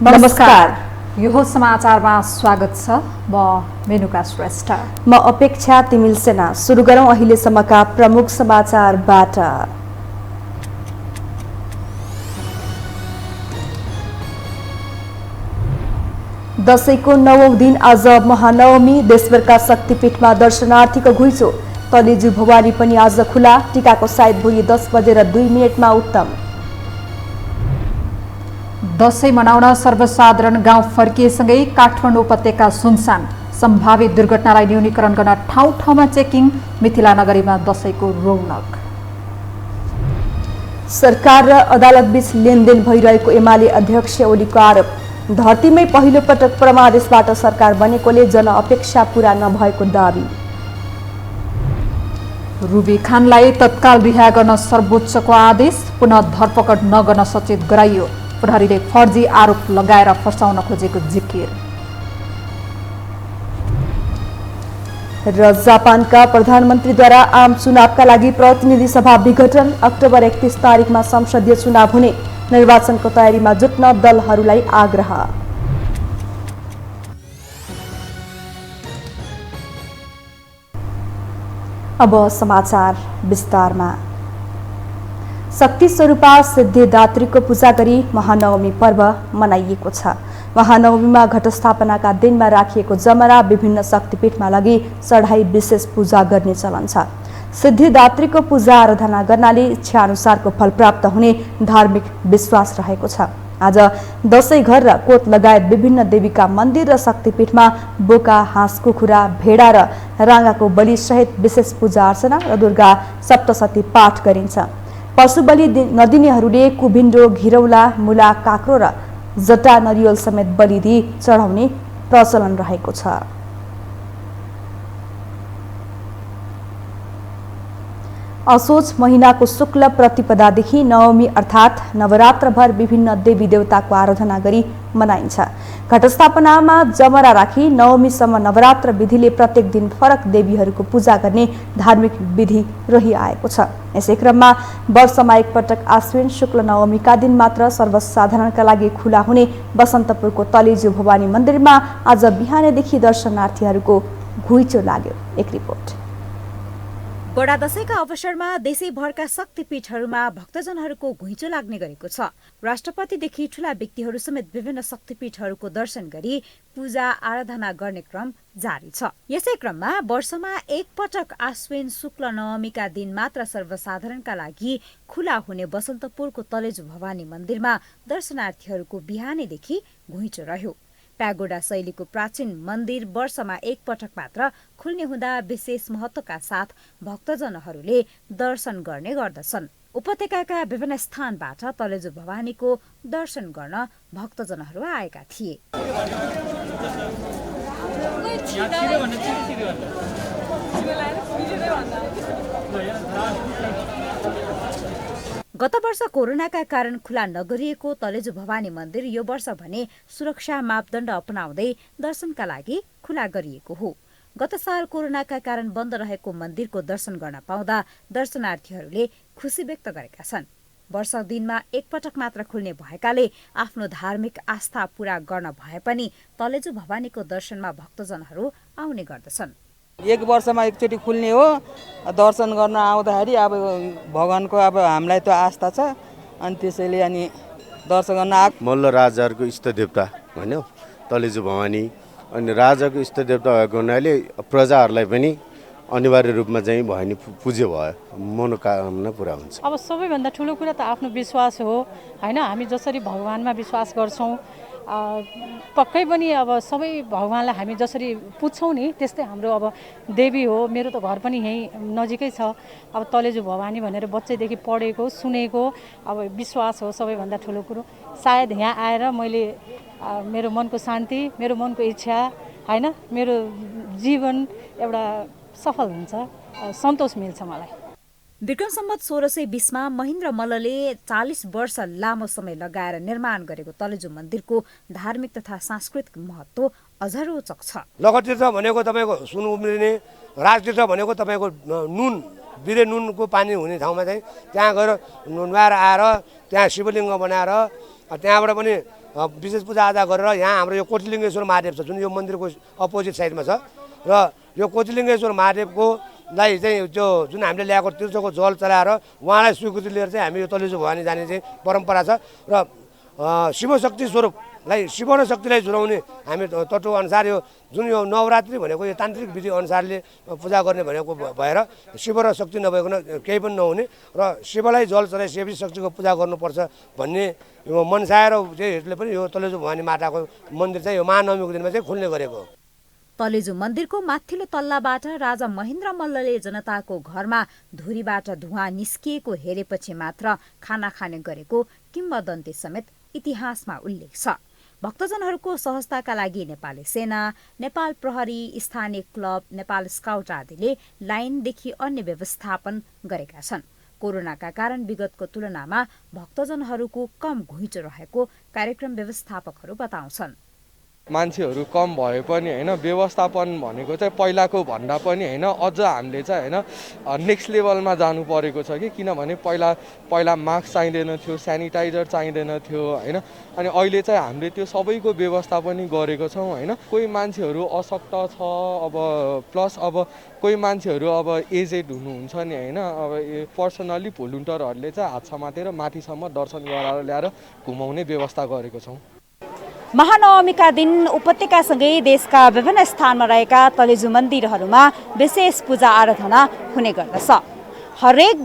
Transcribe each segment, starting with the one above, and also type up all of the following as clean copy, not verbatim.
नमस्कार। यो समाचारमा स्वागत छ। म मेनुका श्रेष्ठ। म अपेक्षा तिमिल सेना। सुरु गरौँ अहिलेसम्मका प्रमुख समाचारबाट। दशैंको 9औं दिन आज महानवमी। देशभरका शक्तिपीठमा दर्शनार्थीको घुइँचो। तलेजु भवानी पनि आज खुला। टीकाको सायद भोलि 10:02 उत्तम। दशैं मनाउन सर्वसाधारण गाउँ फर्किएसँगै काठमाडौँ उपत्यका सुनसान। सम्भावित दुर्घटनालाई न्यूनीकरण गर्न ठाउँ ठाउँमा चेकिङ। मिथिला नगरीमा दशैंको रौनक। सरकार र अदालतबीच लेनदेन भइरहेको एमाले अध्यक्ष ओलीको आरोप। धरतीमै पहिलो पटक परमादेशबाट सरकार बनेकोले जनअपेक्षा पूरा नभएको दावी। रुबी खानलाई तत्काल रिहा गर्न सर्वोच्चको आदेश। पुनः धरपकड नगर्न सचेत गराइयो। प्रहरीले फर्जी आरोप लगाएर फर्साउन खोजेको जिकिर। र जापानका प्रधानमन्त्रीद्वारा आम चुनावका लागि प्रतिनिधि सभा विघटन। अक्टोबर 31 तारिखमा संसदीय चुनाव हुने। निर्वाचनको तयारीमा जुट्न दलहरूलाई आग्रह। अब समाचार विस्तारमा। शक्ति स्वरूपा सिद्धिदात्रीको पूजा गरी महानवमी पर्व मनाइएको छ। महानवमीमा घटस्थापनाका दिनमा राखिएको जमरा विभिन्न शक्तिपीठमा लगी चढाई विशेष पूजा गर्ने चलन छ। सिद्धिदात्रीको पूजा आराधना गर्नाले इच्छा अनुसारको फल प्राप्त हुने धार्मिक विश्वास रहेको छ। आज दशैं घर र कोत लगायत विभिन्न देवीका मन्दिर र शक्तिपीठमा बोका, हाँस, कुखुरा, भेडा र राँगाको बलि सहित विशेष पूजा अर्चना र दुर्गा सप्तशती पाठ गरिन्छ। पशु बलि नदिनेहरूले कुभिन्डो, घिरौला, मुला, काँक्रो र जटा नरिवल समेत बलि दिई चढाउने प्रचलन रहेको छ। असोज महिनाको शुक्ल प्रतिपदादेखि नवमी अर्थात् नवरात्रभर विभिन्न देवी देवताको आराधना गरी मनाइन्छ। घटस्थापनामा जमरा राखी नवमीसम्म नवरात्र विधिले प्रत्येक दिन फरक देवीहरूको पूजा गर्ने धार्मिक विधि रहिआएको छ। यसै क्रममा वर्षमा एकपटक आश्विन शुक्ल नवमीका दिन मात्र सर्वसाधारणका लागि खुला हुने बसन्तपुरको तलेजु भवानी मन्दिरमा आज बिहानैदेखि दर्शनार्थीहरूको घुइँचो लाग्यो। एक रिपोर्ट। बडा दशैंका अवसरमा देशैभरका शक्तिपीठहरूमा भक्तजनहरूको घुइँचो लाग्ने गरेको छ। राष्ट्रपतिदेखि ठूला व्यक्तिहरू समेत विभिन्न शक्तिपीठहरूको दर्शन गरी पूजा आराधना गर्ने क्रम जारी छ। यसै क्रममा वर्षमा एकपटक आश्विन शुक्ल नवमीका दिन मात्र सर्वसाधारणका लागि खुला हुने बसन्तपुरको तलेजु भवानी मन्दिरमा दर्शनार्थीहरूको बिहानैदेखि घुइँचो रह्यो। प्यागोडा शैलीको प्राचीन मन्दिर वर्षमा एकपटक मात्र खुल्ने हुँदा विशेष महत्त्वका साथ भक्तजनहरूले दर्शन गर्ने गर्दछन्। उपत्यकाका विभिन्न स्थानबाट तलेजु भवानीको दर्शन गर्न भक्तजनहरू आएका थिए। गत वर्ष कोरोनाका कारण खुला नगरिएको तलेजु भवानी मन्दिर यो वर्ष भने सुरक्षा मापदण्ड अपनाउँदै दर्शनका लागि खुला गरिएको हो। गत साल कोरोनाका कारण बन्द रहेको मन्दिरको दर्शन गर्न पाउँदा दर्शनार्थीहरूले खुसी व्यक्त गरेका छन्। वर्ष दिनमा एकपटक मात्र खुल्ने भएकाले आफ्नो धार्मिक आस्था पूरा गर्न भए पनि तलेजु भवानीको दर्शनमा भक्तजनहरू आउने गर्दछन्। एक वर्षमा एकचोटि खुल्ने हो। दर्शन गर्न आउँदाखेरि अब भगवानको अब हामीलाई त आस्था छ अनि त्यसैले अनि दर्शन गर्न मल्ल राजाहरूको इष्टदेवता भन्यो तलेजु भवानी। अनि राजाको इष्टदेवता भएको हुनाले प्रजाहरूलाई पनि अनिवार्य रूपमा चाहिँ भयो नि पूज्य भयो, मनोकामना पुरा हुन्छ। अब सबैभन्दा ठुलो कुरा त आफ्नो विश्वास हो हैन। हामी जसरी भगवानमा विश्वास गर्छौँ पक्कै पनि अब सबै भगवानलाई हामी जसरी पुज्छौँ नि त्यस्तै हाम्रो अब देवी हो। मेरो त घर पनि यहीँ नजिकै छ। अब तलेजु भवानी भनेर बच्चैदेखि पढेको सुनेको अब विश्वास हो सबैभन्दा ठुलो कुरो। सायद यहाँ आएर मैले मेरो मनको शान्ति, मेरो मनको इच्छा हैन, मेरो जीवन एउटा सफल हुन्छ, सन्तोष मिल्छ मलाई। विक्रम सम्वत 1620 मा महेन्द्र मल्लले 40 वर्ष लामो समय लगाएर निर्माण गरेको तलेजु मन्दिरको धार्मिक तथा सांस्कृतिक महत्त्व अझ रोचक छ। लखतीर्थ भनेको तपाईँको सुन उम्रिने, राजतीर्थ भनेको तपाईँको नुन बिरे नुनको पानी हुने ठाउँमा चाहिँ त्यहाँ गएर नुहाएर आएर त्यहाँ शिवलिङ्ग बनाएर त्यहाँबाट पनि विशेष पूजाआजा गरेर यहाँ हाम्रो यो कोटिलिङ्गेश्वर महादेव छ जुन यो मन्दिरको अपोजिट साइडमा छ र यो कोटिलिङ्गेश्वर महादेवको लाई चाहिँ त्यो जुन हामीले ल्याएको तीर्थको जल चलाएर उहाँलाई स्वीकृति लिएर चाहिँ हामी यो तलेजु भवानी जाने चाहिँ परम्परा छ र शिवशक्ति स्वरूपलाई शिव र शक्तिलाई जुराउने हामी तत्त्व अनुसार यो जुन यो नवरात्रि भनेको यो तान्त्रिक विधि अनुसारले पूजा गर्ने भनेको भएर शिव र शक्ति नभइकन केही पनि नहुने र शिवलाई जल चलाइ शिव शक्तिको पूजा गर्नुपर्छ भन्ने यो मनसाएर चाहिँ पनि यो तलेजु भवानी माताको मन्दिर चाहिँ यो महानवमीको दिनमा चाहिँ खुल्ने गरेको हो। तलेजु मन्दिरको माथिल्लो तल्लाबाट राजा महेन्द्र मल्लले जनताको घरमा धुरीबाट धुवाँ निस्किएको हेरेपछि मात्र खाना खाने गरेको किम्वदन्ती समेत इतिहासमा उल्लेख छ। भक्तजनहरूको सहजताका लागि नेपाली सेना, नेपाल प्रहरी, स्थानीय क्लब, नेपाल स्काउट आदिले लाइनदेखि अन्य व्यवस्थापन गरेका छन्। कोरोनाका कारण विगतको तुलनामा भक्तजनहरूको कम घुइँचो रहेको कार्यक्रम व्यवस्थापकहरू बताउँछन्। मान्छेहरू कम भए पनि होइन व्यवस्थापन भनेको चाहिँ पहिलाको भन्दा पनि होइन अझ हामीले चाहिँ होइन नेक्स्ट लेभलमा जानु परेको छ कि किनभने पहिला मास्क चाहिँदैन थियो, सेनिटाइजर चाहिँदैन थियो होइन अनि अहिले चाहिँ हामीले त्यो सबैको व्यवस्था पनि गरेको छौँ होइन। कोही मान्छेहरू अशक्त छ अब प्लस अब कोही मान्छेहरू अब एजेड हुनुहुन्छ नि होइन अब पर्सनली भोलिन्टियरहरूले चाहिँ हात समातेर माथिसम्म दर्शन गराएर ल्याएर घुमाउने व्यवस्था गरेको छौँ। महानवमीका दिन उपत्यकासँगै देशका विभिन्न स्थानमा रहेका तलेजु मन्दिरहरूमा विशेष पूजा आराधना हुने गर्दछ। हरेक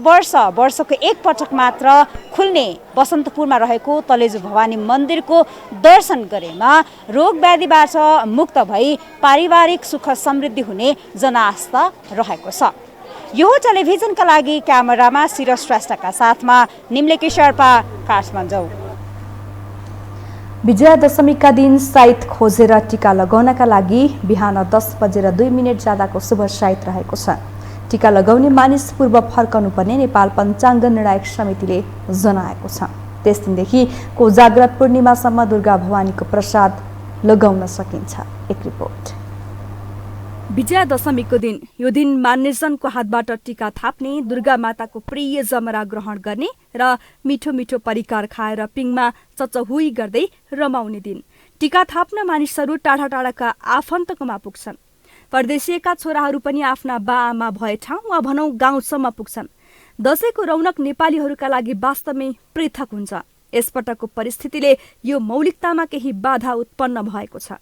वर्षको एक पटक मात्र खुल्ने बसन्तपुरमा रहेको तलेजु भवानी मन्दिरको दर्शन गरेमा रोग व्याधिबाट मुक्त भई पारिवारिक सुख समृद्धि हुने जनआस्था रहेको छ। यो टेलिभिजनका लागि क्यामेरामा सिरज श्रेष्ठका साथमा निम्लेकी शेर्पा, काठमाडौँ। विजयादशमीका दिन साइत खोजेर टीका लगाउनका लागि बिहान 10:02 जाँदाको शुभ साइत रहेको छ। टीका लगाउने मानिस पूर्व फर्कनु पर्ने नेपाल पञ्चाङ्ग निर्णायक समितिले जनाएको छ। त्यस दिनदेखि कोजाग्रत पूर्णिमासम्म दुर्गा भवानीको प्रसाद लगाउन सकिन्छ। एक रिपोर्ट। विजयादशमीको दिन यो दिन मान्यजनको हातबाट टीका थाप्ने, दुर्गा माताको प्रिय जमरा ग्रहण गर्ने र मिठो मिठो परिकार खाएर पिङमा चचहुई गर्दै रमाउने दिन। टीका थाप्न मानिसहरू टाढा टाढाका आफन्तकोमा पुग्छन्। परदेशिएका छोराहरू पनि आफ्ना बाआमा भए ठाउँ वा भनौँ गाउँसम्म पुग्छन्। दशैंको रौनक नेपालीहरूका लागि वास्तवमै पृथक हुन्छ। यसपटकको परिस्थितिले यो मौलिकतामा केही बाधा उत्पन्न भएको छ।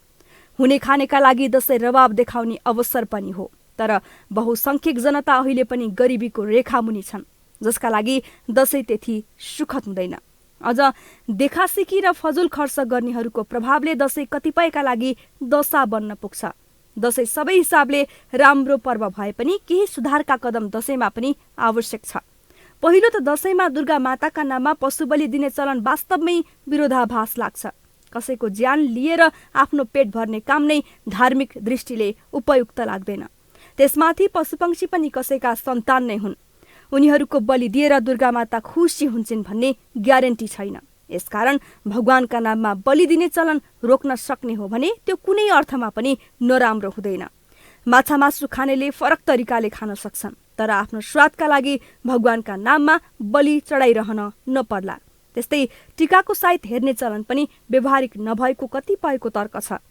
हुने खानेका लागि दशैं रवाब देखाउने अवसर पनि हो, तर बहुसंख्यक जनता अहिले पनि गरिबीको रेखामुनि छन्, जसका लागि दशैं त्यति सुखद हुँदैन। अझ देखासिकी र फजुल खर्च गर्नेहरूको प्रभावले दशैं कतिपयका लागि दशा बन्न पुग्छ। दशैं सबै हिसाबले राम्रो पर्व भए पनि केही सुधारका कदम दशैंमा पनि आवश्यक छ। पहिलो त दशैंमा दुर्गा माताका नाममा पशु बलि दिने चलन वास्तवमै विरोधाभास लाग्छ। कसैको ज्यान लिएर आफ्नो पेट भर्ने काम नै धार्मिक दृष्टिले उपयुक्त लाग्दैन। त्यसमाथि पशुपक्षी पनि कसैका सन्तान नै हुन्। उनीहरूको बलि दिएर दुर्गा माता खुसी हुन्छन् भन्ने ग्यारेन्टी छैन। यसकारण भगवानका नाममा बलि दिने चलन रोक्न सक्ने हो भने त्यो कुनै अर्थमा पनि नराम्रो हुँदैन। माछा मासु खानेले फरक तरिकाले खान सक्छन्, तर आफ्नो स्वादका लागि भगवानका नाममा बलि चढाइरहन नपर्ला। त्यस्तै टीकाको साइत हेर्ने चलन पनि व्यवहारिक नभएको कतिपयको तर्क छ।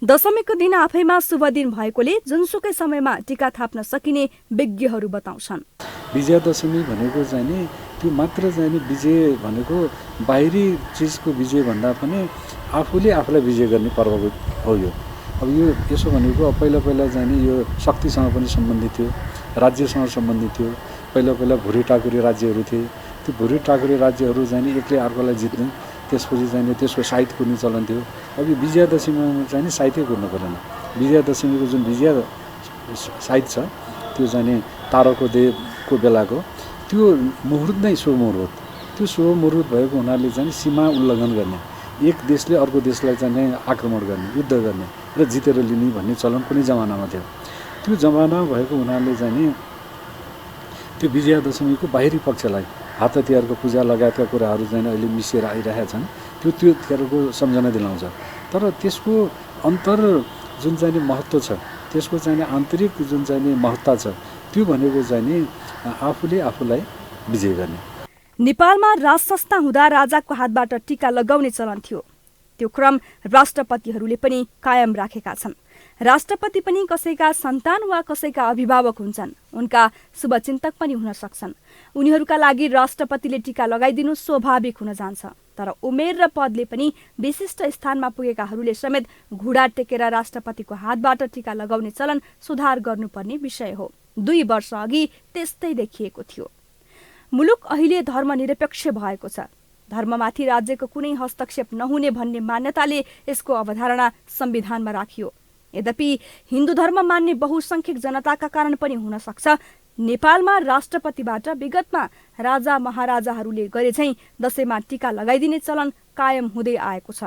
दशमीको दिन आफैमा शुभ दिन भएकोले जुनसुकै समयमा टीका थाप्न सकिने विज्ञहरू बताउँछन्। विजयादशमी भनेको चाहिँ नि त्यो मात्र चाहिँ नि विजय भनेको बाहिरी चिजको विजय भन्दा पनि आफूले आफूलाई विजय गर्ने पर्व हो यो। अब यो यसो भनेको पहिला चाहिँ नि यो शक्तिसँग पनि सम्बन्धित थियो, राज्यसँग सम्बन्धित थियो। पहिला भुरी टाकुरी राज्यहरू थिए। त्यो भुरी टाकुरी राज्यहरू चाहिँ नि एकले अर्कोलाई जित्ने, त्यसपछि चाहिँ नि त्यसको साइत कुर्ने चलन थियो। अब यो विजयादशमीमा चाहिँ नि साइतै कुर्नु परेन। विजयादशमीको जुन विजय साइत छ त्यो चाहिँ नि ताराको देवको बेलाको त्यो मुहुर्त नै शुभ मुहुर्त। त्यो शुभ मुहुर्त भएको हुनाले चाहिँ सीमा उल्लङ्घन गर्ने, एक देशले अर्को देशलाई चाहिँ आक्रमण गर्ने, युद्ध गर्ने र जितेर लिने भन्ने चलन कुनै जमानामा थियो। त्यो जमाना भएको हुनाले चाहिँ नि त्यो विजयादशमीको बाहिरी पक्षलाई हात हतियारको पूजा लगायतका कुराहरू चाहिँ अहिले मिसिएर आइरहेका छन्। त्यो तिहारको सम्झना दिलाउँछ। तर त्यसको अन्तर जुन चाहिँ महत्त्व छ, त्यसको चाहिँ आन्तरिक जुन चाहिँ महत्ता छ, त्यो भनेको चाहिँ आफूले आफूलाई विजय गर्ने। नेपालमा राज संस्था हुँदा राजाको हातबाट टीका लगाउने चलन थियो। त्यो क्रम राष्ट्रपतिहरूले पनि कायम राखेका छन्। राष्ट्रपति पनि कसैका सन्तान वा कसैका अभिभावक हुन्छन्, उनका शुभचिन्तक पनि हुन सक्छन्। उनीहरूका लागि राष्ट्रपतिले टीका लगाइदिनु स्वाभाविक हुन जान्छ। तर उमेर र पदले पनि विशिष्ट स्थानमा पुगेकाहरूले समेत घुँडा टेकेर राष्ट्रपतिको हातबाट टीका लगाउने चलन सुधार गर्नुपर्ने विषय हो। 2 वर्ष अघि त्यस्तै देखिएको थियो। मुलुक अहिले धर्मनिरपेक्ष भएको छ। धर्ममाथि राज्यको कुनै हस्तक्षेप नहुने भन्ने मान्यताले यसको अवधारणा संविधानमा राखियो। यद्यपि हिन्दू धर्म मान्ने बहुसंख्यक जनताका कारण पनि हुन सक्छ नेपालमा राष्ट्रपतिबाट विगतमा राजा महाराजाहरूले गरे झैं दशैंमा टीका लगाइदिने चलन कायम हुँदै आएको छ।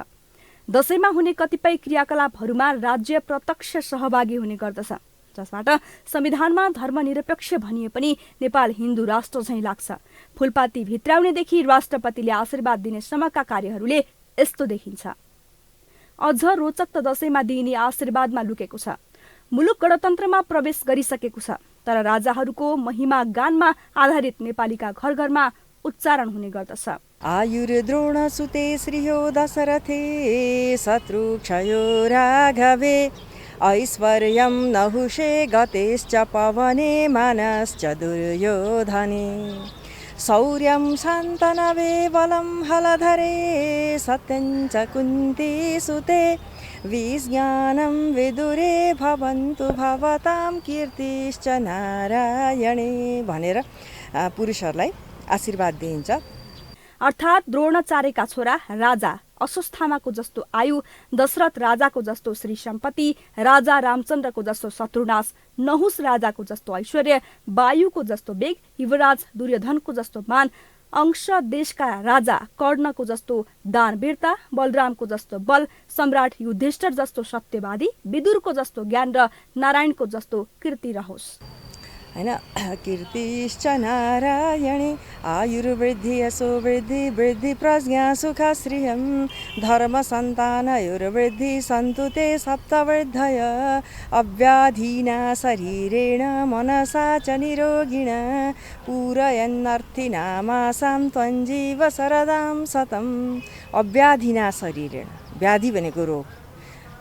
दशैंमा हुने कतिपय क्रियाकलापहरूमा राज्य प्रत्यक्ष सहभागी हुने गर्दछ, जसबाट संविधानमा धर्मनिरपेक्ष भनिए पनि नेपाल हिन्दू राष्ट्र झैं लाग्छ। फूलपाती भित्राउनेदेखि राष्ट्रपतिले आशीर्वाद दिने सम्मका कार्यहरूले यस्तो देखिन्छ। अझ रोचक त दशैंमा दिइने आशीर्वादमा लुकेको छ। मुलुक गणतन्त्रमा प्रवेश गरिसकेको छ, तर राजाहरूको महिमा गानमा आधारित नेपालीका घर घरमा उच्चारण हुने गर्दछ। आयुर्द्रोण सुते श्रीयो दशरथे शत्रुक्षयो राघवे ऐश्वर्यं नहुषे गतेश्च पवने मानश्च दुर्योधने शौर्यं शान्तनवे बलं हलधरे सत्यं च कुन्ती सुते विज्ञानं विदुरे भवन्तु भवतां कीर्तिश्च नारायणे भनेर पुरुषहरूलाई आशीर्वाद दिइन्छ। अर्थात् द्रोणाचार्यका छोरा राजा अश्वत्थामाको जस्तो आयु, दशरथ राजाको जस्तो श्री सम्पत्ति, राजा रामचन्द्रको जस्तो शत्रुनाश, नहुस राजाको जस्तो ऐश्वर्य, वायुको जस्तो वेग, युवराज दुर्योधनको जस्तो मान, अंश देशका राजा कर्णको जस्तो दानवीरता, बलरामको जस्तो बल, सम्राट युधिष्ठिर जस्तो सत्यवादी, विदुरको जस्तो ज्ञान र नारायणको जस्तो कीर्ति रहोस्। हैन, कीर्तिश्च नारायणे आयुर्वृद्धि यशो वृद्धि वृद्धि प्रज्ञा सुख श्रियं धर्म सन्तानयोर्वृद्धि सन्तु ते सप्तवृद्धय अव्याधिना शरीरेण मनसा च निरोगिणा पूरयन्नर्थिनामासां त्वञ्जीव शरदां शतं। अव्याधिना शरीरेण, व्याधि भनेको रोग,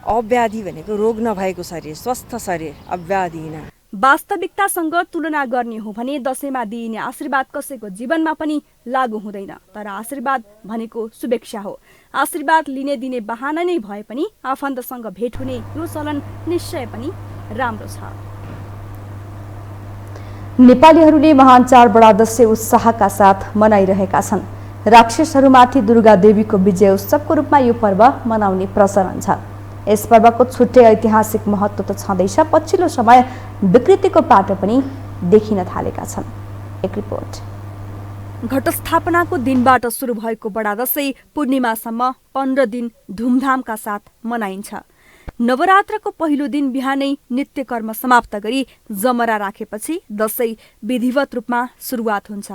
अव्याधि भनेको रोग नभएको शरीर, स्वस्थ शरीर, अव्याधिना। वास्तविकतासँग तुलना गर्ने हो भने दशैंमा दिइने आशीर्वाद कसैको जीवनमा पनि लागू हुँदैन। तर आशीर्वाद भनेको शुभेच्छा हो। आशीर्वाद लिने दिने बहाना नै भए पनि आफन्तसँग भेट हुने यो चलन निश्चय पनि राम्रो छ। नेपालीहरूले महान चाड बडा दशैं उत्साहका साथ मनाइरहेका छन्। राक्षसहरूमाथि दुर्गा देवीको विजय उत्सवको रूपमा यो पर्व मनाउने प्रचलन छ। यस पर्वको छुट्टै ऐतिहासिक महत्त्व त छँदैछ, पछिल्लो समय विकृतिको पाटो पनि देखिन थालेका छन्। एक रिपोर्ट। घटस्थापनाको दिनबाट सुरु भएको बडा दशैं पूर्णिमासम्म 15 दिन धुमधामका साथ मनाइन्छ। नवरात्रको पहिलो दिन बिहानै नित्यकर्म समाप्त गरी जमरा राखेपछि दशैं विधिवत रूपमा सुरुवात हुन्छ।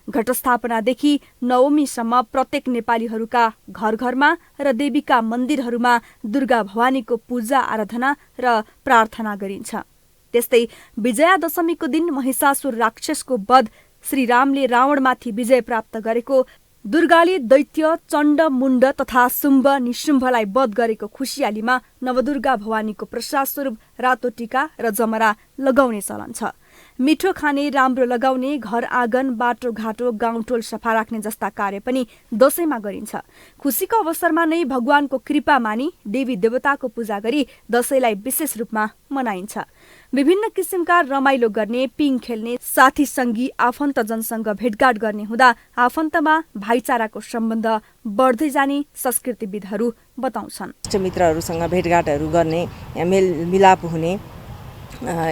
घटस्थापनादेखि नवमीसम्म प्रत्येक नेपालीहरूका घर घरमा र देवीका मन्दिरहरूमा दुर्गा भवानीको पूजा आराधना र प्रार्थना गरिन्छ। त्यस्तै विजयादशमीको दिन महिषासुर राक्षसको वध, श्रीरामले रावणमाथि विजय प्राप्त गरेको, दुर्गाले दैत्य चण्ड मुण्ड तथा शुम्भ निशुम्भलाई वध गरेको खुसियालीमा नवदुर्गा भवानीको प्रसाद स्वरूप रातो टीका र जमरा लगाउने चलन छ। मिठो खाने, राम्रो लगाउने, घर आँगन बाटोघाटो गाउँटोल सफा राख्ने जस्ता कार्य पनि दशैंमा गरिन्छ। खुसीको अवसरमा नै भगवानको कृपा मानी देवी देवताको पूजा गरी दशैंलाई विशेष रूपमा मनाइन्छ। विभिन्न किसिमका रमाइलो गर्ने, पिङ खेल्ने, साथी सङ्गी आफन्तजनसँग भेटघाट गर्ने हुँदा आफन्तमा भाइचाराको सम्बन्ध बढ्दै जाने संस्कृतिविदहरू बताउँछन्। इष्टमित्रहरूसँग भेटघाटहरू गर्ने, मेलमिलाप हुने,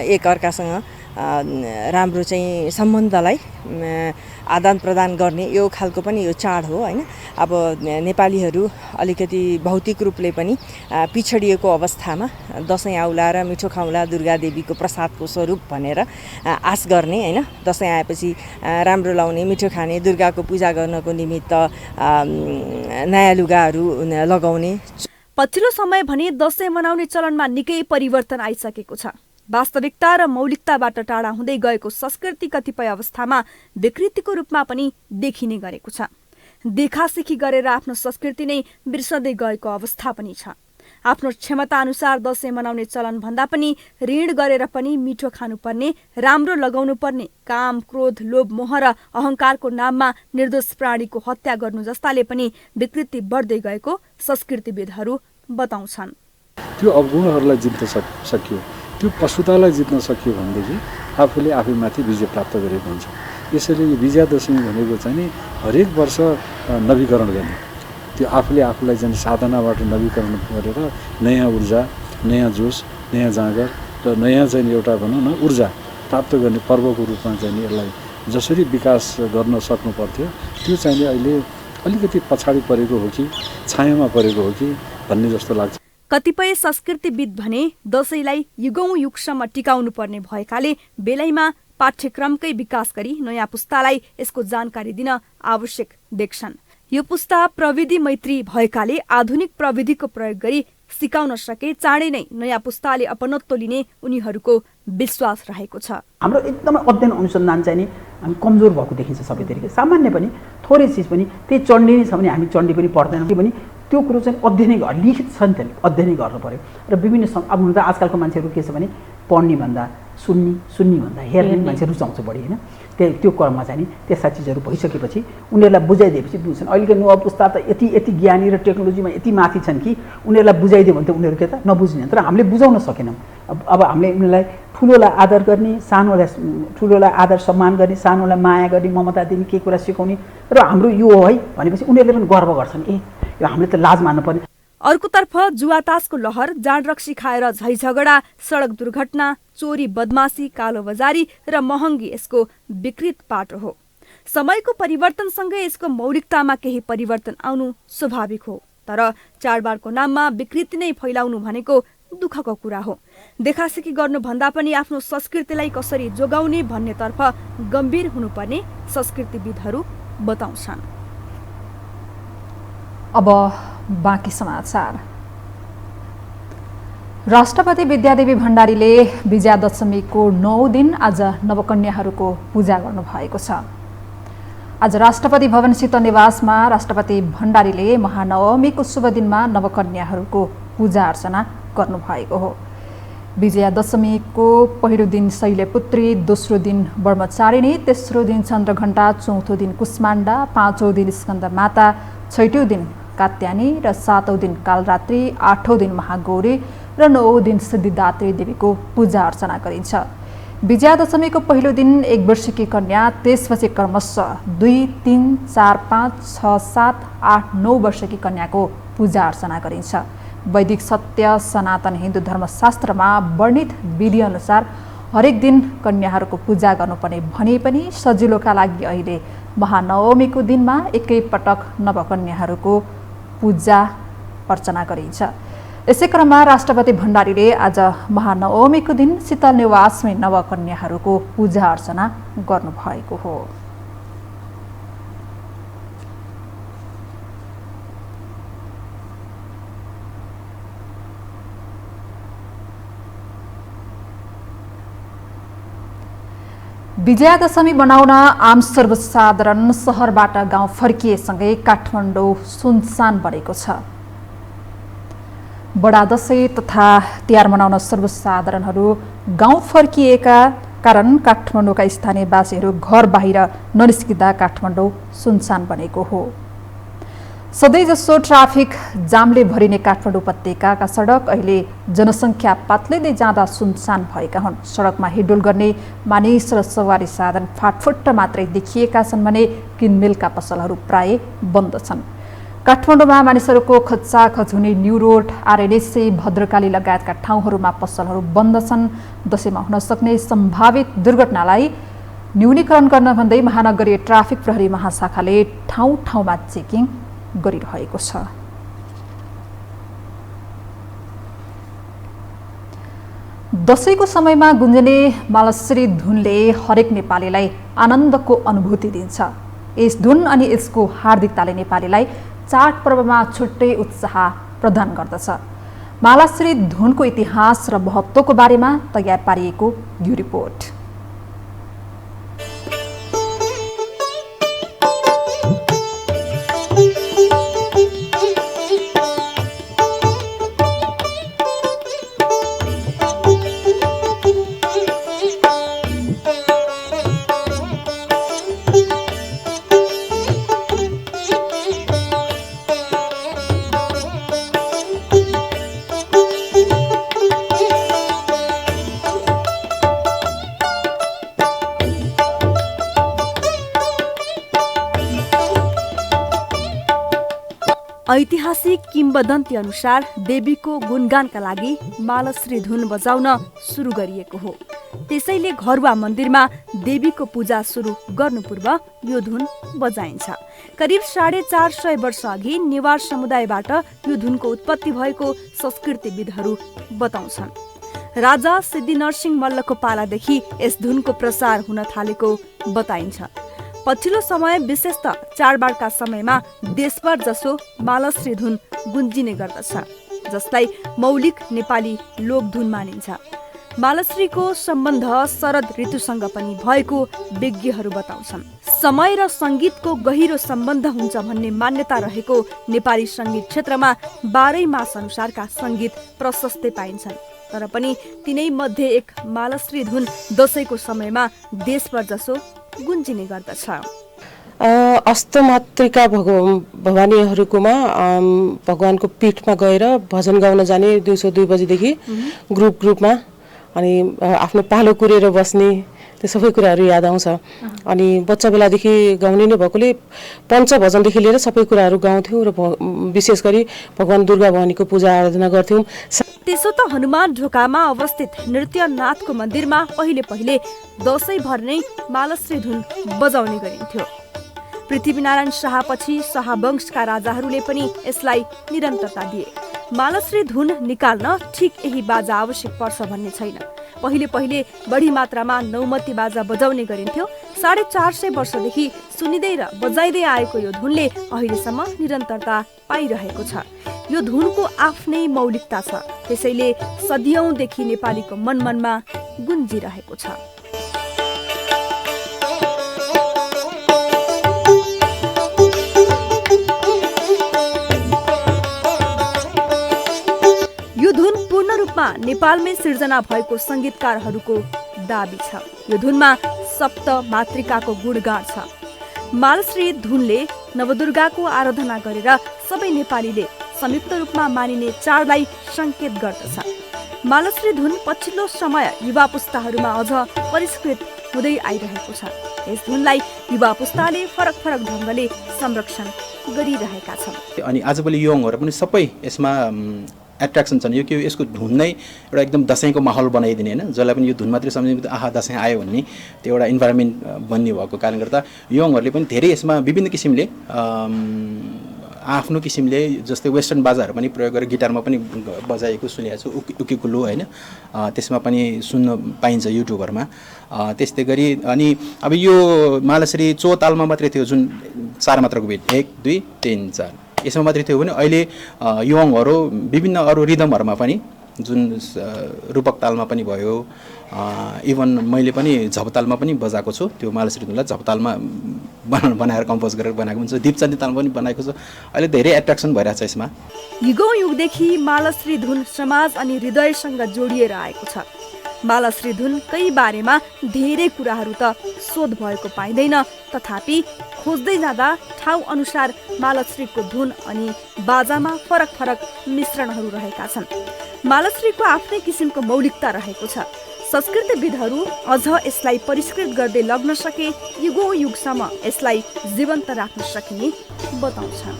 एकअर्कासँग राम्रो चाहिँ सम्बन्धलाई आदान प्रदान गर्ने यो खालको पनि यो चाड हो हैन। अब नेपालीहरू अलिकति भौतिक रूपले पनि पिछडिएको अवस्थामा दशैं आउला र मिठो खाउला दुर्गा देवीको प्रसादको स्वरूप भनेर आश गर्ने हैन। दशैं आएपछि राम्रो लाउने, मिठो खाने, दुर्गाको पूजा गर्नको निमित्त नयाँ लुगाहरू लगाउने। पछिल्लो समय भने दशैं मनाउने चलनमा निकै परिवर्तन आइसकेको छ। वास्तविकता र मौलिकताबाट टाढा हुँदै गएको संस्कृति कतिपय अवस्थामा विकृतिको रूपमा पनि देखिने गरेको छ। देखासेखी गरेर आफ्नो संस्कृति नै बिर्सदै गएको अवस्था पनि छ। आफ्नो क्षमता अनुसार दशैं मनाउने चलन भन्दा पनि ऋण गरेर पनि मिठो खानुपर्ने, राम्रो लगाउनु पर्ने, काम, क्रोध, लोभ, मोह र अहंकारको नाममा निर्दोष प्राणीको हत्या गर्नु जस्ताले पनि विकृति बढ्दै गएको संस्कृतिविदहरू बताउँछन्। त्यो अवगुणहरूलाई जित्न सकियो, त्यो पशुतालाई जित्न सकियो भनेदेखि आफूले आफैमाथि विजय प्राप्त गरेको हुन्छ। यसैले यो विजयादशमी भनेको चाहिँ नि हरेक वर्ष नवीकरण गर्ने, त्यो आफूले आफूलाई चाहिँ साधनाबाट नवीकरण गरेर नयाँ ऊर्जा, नयाँ जोस, नयाँ जाँगर र नयाँ चाहिँ एउटा भनौँ न ऊर्जा प्राप्त गर्ने पर्वको रूपमा चाहिँ यसलाई जसरी विकास गर्न सक्नु पर्थ्यो त्यो चाहिँ अहिले अलिकति पछाडि परेको हो कि छायामा परेको हो कि भन्ने जस्तो लाग्छ। कतिपय संस्कृतिविद भने दशैंलाई युगौं युगसम्म टिकाउनु पर्ने भएकाले बेलैमा पाठ्यक्रमकै विकास गरी नयाँ पुस्तालाई यसको जानकारी दिन आवश्यक देख्छन्। यो पुस्ता प्रविधि मैत्री भएकाले आधुनिक प्रविधिको प्रयोग गरी सिकाउन सके चाँडै नै नयाँ पुस्ताले अपनत्व लिने उनीहरूको विश्वास रहेको छ। हाम्रो एकदमै अध्ययन अनुसन्धान चाहिँ नि हामी कमजोर भएको देखिन्छ सबै तरिका। सामान्य पनि थोरै चिज पनि त्यही चण्डी नै छ भने हामी चण्डी पनि पढ्दैनौँ भने त्यो कुरो चाहिँ अध्ययनै लिखित छ नि त, अध्ययनै गर्नु पर्यो। र विभिन्न अब हुन त आजकलको मान्छेहरू के छ भने पढ्ने भन्दा सुन्ने भन्दा हेर्ने मान्छे रुचाउँछ बढी होइन। त्यो क्रममा चाहिँ नि त्यस्ता चिजहरू भइसकेपछि उनीहरूलाई बुझाइदिएपछि बुझ्छन्। अहिलेको युवा पुस्ता त यति ज्ञानी र टेक्नोलोजीमा यति माथि छन् कि उनीहरूलाई बुझाइदियो भने त उनीहरू के त नबुझ्ने। तर हामीले बुझाउन सकेनौँ। अब हामीले उनीहरूलाई ठुलोलाई आदर गर्ने, ठुलोलाई आदर सम्मान गर्ने, सानोलाई माया गर्ने, ममता दिने, के कुरा सिकाउने र हाम्रो यो हो है भनेपछि उनीहरूले पनि गर्व गर्छन्। यो हामीले त लाज मान्नुपर्ने। अर्कोतर्फ जुवातासको लहर, जाँड रक्सी खाएर झैझगडा, सडक दुर्घटना, चोरी, बदमासी, कालोबजारी र महँगी यसको विकृत पाटो हो। समयको परिवर्तनसँगै यसको मौलिकतामा केही परिवर्तन आउनु स्वाभाविक हो। तर चाडबाडको नाममा विकृति नै फैलाउनु भनेको दुःखको कुरा हो। देखासेखी गर्नुभन्दा पनि आफ्नो संस्कृतिलाई कसरी जोगाउने भन्नेतर्फ गम्भीर हुनुपर्ने संस्कृतिविदहरू बताउँछन्। अब बाँकी समाचार। राष्ट्रपति विद्यादेवी भण्डारीले विजयादशमीको 9 दिन आज नवकन्याहरूको पूजा गर्नुभएको छ। आज राष्ट्रपति भवन शीतल निवासमा राष्ट्रपति भण्डारीले महानवमीको शुभ दिनमा नवकन्याहरूको पूजा अर्चना गर्नुभएको हो। विजयादशमीको पहिलो दिन शैलपुत्री, दोस्रो दिन ब्रह्मचारिणी, तेस्रो दिन चन्द्रघण्टा, चौथो दिन कुष्माण्डा, पाँचौं दिन स्कन्दमाता, छैटौं दिन कात्यानी र सातौं दिन कालरात्रि, आठौं दिन महागौरी र नौौं दिन सिद्धिदात्री देवीको पूजा अर्चना गरिन्छ। विजयादशमीको पहिलो दिन 1 वर्षकी कन्या, त्यसपछि क्रमशः 2, 3, 4, 5, 6, 7, 8, 9 वर्षकी कन्याको पूजा अर्चना गरिन्छ। वैदिक सत्य सनातन हिन्दू धर्मशास्त्रमा वर्णित विधि अनुसार हरेक दिन कन्याहरूको पूजा गर्नुपर्ने भने पनि सजिलोका लागि अहिले महानवमीको दिनमा एकैपटक नवकन्याहरूको पूजा अर्चना गरिन्छ। यसै क्रममा राष्ट्रपति भण्डारीले आज महानवमीको दिन शीतल निवासमै नवकन्याहरूको पूजा अर्चना गर्नुभएको हो। विजयादशमी मनाउन आम सर्वसाधारण सहरबाट गाउँ फर्किएसँगै काठमाडौँ सुनसान बनेको छ। बडा दशैं तथा तिहार मनाउन सर्वसाधारणहरू गाउँ फर्किएका कारण काठमाडौँका स्थानीयवासीहरू घर बाहिर ननिस्किँदा काठमाडौँ सुनसान बनेको हो। सधैँजसो ट्राफिक जामले भरिने काठमाडौँ उपत्यकाका सडक अहिले जनसङ्ख्या पात्लिँदै जाँदा सुनसान भएका हुन्। सडकमा हिडडुल गर्ने मानिस र सवारी साधन फाटफुट्ट मात्रै देखिएका छन् भने किनमेलका पसलहरू प्राय बन्द छन्। काठमाडौँमा मानिसहरूको खच्चाखच हुने न्यू रोड, आरएनएससी, भद्रकाली लगायतका ठाउँहरूमा पसलहरू बन्द छन्। दशैंमा हुन सक्ने सम्भावित दुर्घटनालाई न्यूनीकरण गर्न भन्दै महानगरीय ट्राफिक प्रहरी महाशाखाले ठाउँ ठाउँमा चेकिङ गरिरहेको छ। दशैंको समयमा गुन्जने मालश्री धुनले हरेक नेपालीलाई आनन्दको अनुभूति दिन्छ। यस धुन अनि यसको हार्दिकताले नेपालीलाई चाडपर्वमा छुट्टै उत्साह प्रदान गर्दछ। मालाश्री धुनको इतिहास र महत्त्वको बारेमा तयार पारिएको यो रिपोर्ट। ऐतिहासिक किम्बदन्ती अनुसार देवीको गुणगानका लागि मालश्री धुन बजाउन सुरु गरिएको हो। त्यसैले घर वा मन्दिरमा देवीको पूजा सुरु गर्नु पूर्व यो धुन बजाइन्छ। करिब 450 वर्ष अघि नेवार समुदायबाट यो धुनको उत्पत्ति भएको संस्कृतिविदहरू बताउँछन्। राजा सिद्धिनरसिंह मल्लको पालादेखि यस धुनको प्रसार हुन थालेको बताइन्छ। पछिल्लो समय विशेषतः चाडबाडका समयमा देशभर जसो मालश्री धुन गुन्जिने गर्दछ, जसलाई मौलिक नेपाली लोकधुन मानिन्छ। मालश्रीको सम्बन्ध शरद ऋतुसँग पनि भएको विज्ञहरू बताउँछन्। समय र सङ्गीतको गहिरो सम्बन्ध हुन्छ भन्ने मान्यता रहेको नेपाली सङ्गीत क्षेत्रमा 12 मास अनुसारका सङ्गीत प्रशस्तै पाइन्छन्। तर पनि तिनै मध्ये एक मालश्री धुन दशैंको समयमा देशभर जसो गुन्जिने गर्दछ। अष्टमातृका भवानीहरूकोमा भगवानको पीठमा गएर भजन गाउन जाने दिउँसो 2 बजेदेखि ग्रुपमा, अनि आफ्नो पालो कुरेर बस्ने, त्यो सबै कुराहरू याद आउँछ। अनि बच्चा बेलादेखि गाउने नै भएकोले पञ्च भजनदेखि लिएर सबै कुराहरू गाउँथ्यौँ र विशेष गरी भगवान दुर्गा भवानीको पूजा आराधना गर्थ्यौँ। त्यसो त हनुमान ढोकामा अवस्थित नृत्यनाथको मन्दिरमा पहिले दशैंभर नै मालश्री धुन बजाउने गरिन्थ्यो। पृथ्वीनारायण शाहपछि शाहवंशका राजाहरूले पनि यसलाई निरन्तरता दिए। मालश्री धुन निकाल्न ठिक यही बाजा आवश्यक पर्छ भन्ने छैन। पहिले बढी मात्रामा नौमती बाजा बजाउने गरिन्थ्यो। 450 वर्षदेखि सुनिँदै र बजाइँदै आएको यो धुनले अहिलेसम्म निरन्तरता पाइरहेको छ। यो धुनको आफ्नै मौलिकता छ, त्यसैले सदियौंदेखि नेपालीको मनमनमा गुन्जिरहेको छ। यो धुन पूर्ण रूपमा नेपालमै सिर्जना भएको संगीतकारहरूको दाबी छ। यो धुनमा सप्त मातृकाको गुणगान छ। मालश्री धुनले नवदुर्गाको आराधना गरेर सबै नेपालीले संयुक्त रूपमा मानिने चाडलाई संकेत गर्दछ। मालश्री धुन पछिल्लो समय युवा पुस्ताहरूमा अझ परिष्कृत हुँदै आइरहेको छ। यस धुनलाई युवा पुस्ताले फरक ढङ्गले संरक्षण गरिरहेका छन्। अनि आजभोलि यङहरू पनि सबै यसमा एट्र्याक्सन छन्। यसको धुन नै एउटा एकदम दसैँको माहौल बनाइदिने होइन, जसलाई पनि यो धुन मात्रै सम्झिने आहा दसैँ आयो भन्ने त्यो एउटा इन्भाइरोमेन्ट बन्ने भएको कारणले गर्दा यङहरूले पनि धेरै यसमा विभिन्न किसिमले आफ्नो किसिमले जस्तै वेस्टर्न बाजाहरू पनि प्रयोग गरेर गिटारमा पनि बजाएको सुनेको छु, उकेकुलो होइन, त्यसमा पनि सुन्न पाइन्छ युट्युबहरूमा। त्यस्तै गरी अनि अब यो मालश्री चौतालमा मात्रै थियो, जुन 4 मात्रको बिट 1 2 3 4 यसमा मात्रै थियो भने अहिले यङहरू विभिन्न अरू रिदमहरूमा पनि, जुन रूपक तालमा पनि भयो, इभन मैले पनि झपतालमा पनि बजाएको छु। त्यो मालश्री धुनलाई झपतालमा बनाएर कम्पोज गरेर बनाएको हुन्छ। दीपचन्दी तालमा पनि बनाएको छु। अहिले धेरै एट्र्याक्सन भइरहेछ यसमा। युगौं युगदेखि मालश्री धुन समाज अनि हृदयसँग जोडिएर आएको छ। मालश्री धुनकै बारेमा धेरै कुराहरू त शोध भएको पाइँदैन, तथापि खोज्दै जाँदा ठाउँ अनुसार मालश्रीको धुन अनि बाजामा फरक मिश्रणहरू रहेका छन्। मालश्रीको आफ्नै किसिमको मौलिकता रहेको छ। संस्कृतिविदहरू अझ यसलाई परिष्कृत गर्दै लग्न सके युगौं युगसम्म यसलाई जीवन्त राख्न सकिने बताउँछन्।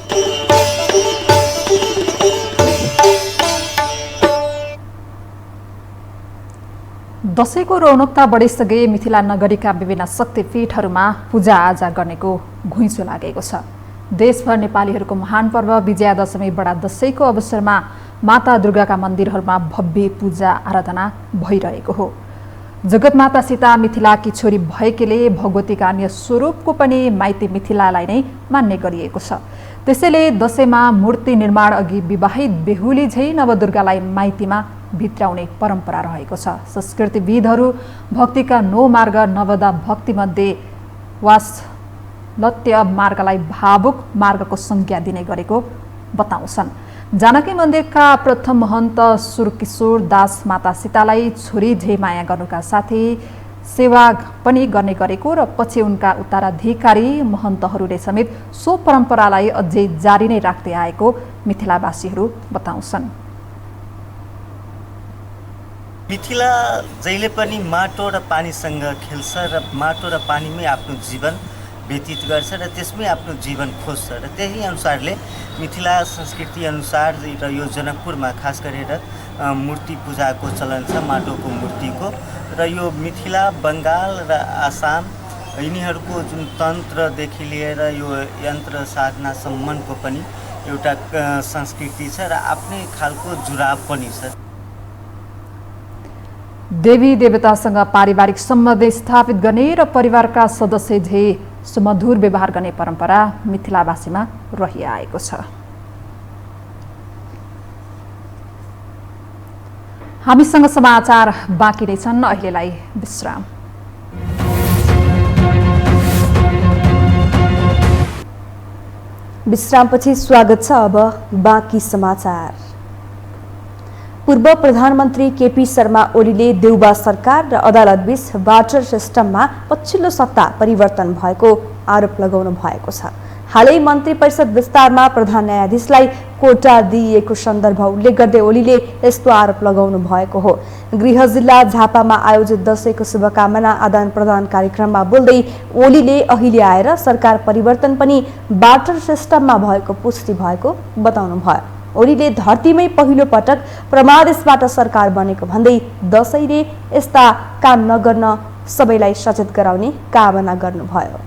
दशैंको रौनकता बढिसके मिथिला नगरीका विभिन्न शक्तिपीठहरूमा पूजाआजा गर्नेको घुइँचो लागेको छ। देशभर नेपालीहरूको महान पर्व विजयादशमी बडा दशैंको अवसरमा माता दुर्गाका मन्दिरहरूमा भव्य पूजा आराधना भइरहेको हो। जगतमाता सीता मिथिलाकी छोरी भएकेले भगवतीका अन्य स्वरूपको पनि माइती मिथिलालाई नै मान्ने गरिएको छ। त्यसैले दशैंमा मूर्ति निर्माण अघि विवाहित बेहुली झै नवदुर्गालाई माइतीमा भित्राउने परम्परा रहेको छ। संस्कृतिविदहरू भक्तिका 9 मार्ग नवदा भक्तिमध्ये वासलत्य मार्गलाई भावुक मार्गको संज्ञा दिने गरेको बताउँछन्। जानकी मन्दिरका प्रथम महन्त सुरकिशोर दास माता सीतालाई छोरी झै माया गर्नुका साथै सेवा पनि गर्ने गरेको र पछि उनका उत्तराधिकारी महन्तहरूले समेत सो परम्परालाई अझै जारी नै राख्दै आएको मिथिलावासीहरू बताउँछन्। मिथिला जहिले पनि माटो र पानीसँग खेल्छ र माटो र पानीमै आफ्नो जीवन व्यतीत गर्छ र त्यसमै आफ्नो जीवन खोज्छ र त्यही अनुसारले मिथिला संस्कृति अनुसार र यो जनकपुरमा खास गरेर मूर्ति पूजाको चलन छ, माटोको मूर्तिको। र यो मिथिला, बङ्गाल र आसाम यिनीहरूको जुन तन्त्रदेखि लिएर यो यन्त्र साधनासम्मको पनि एउटा संस्कृति छ र आफ्नै खालको जुराब पनि छ। देवी देवतासँग पारिवारिक सम्बन्ध स्थापित गर्ने र परिवारका सदस्य झै सुमधुर व्यवहार गर्ने परम्परा मिथिलावासीमा रहिआएको छ। हामीसँग समाचार बाँकी नै छन्, अहिलेलाई विश्राम। विश्रामपछि स्वागत छ। अब बाँकी समाचार। पूर्व प्रधानमन्त्री केपी शर्मा ओलीले देउबा सरकार र अदालतबीच बार्टर सिस्टममा पछिल्लो सत्ता परिवर्तन भएको आरोप लगाउनु भएको छ। हालै मन्त्री परिषद विस्तारमा प्रधान न्यायाधीशलाई कोटा दिइएको सन्दर्भ उल्लेख गर्दै ओलीले यस्तो आरोप लगाउनु भएको हो। गृह जिल्ला झापामा आयोजित दशैंको शुभकामना आदान प्रदान कार्यक्रममा बोल्दै ओलीले अहिले आएर सरकार परिवर्तन पनि बार्टर सिस्टममा भएको पुष्टि भएको बताउनुभयो। ओलीले धरतीमै पहिलो पटक प्रमादेशबाट सरकार बनेको भन्दै दशैंले यस्ता काम नगर्न सबैलाई सचेत गराउने कामना गर्नुभयो।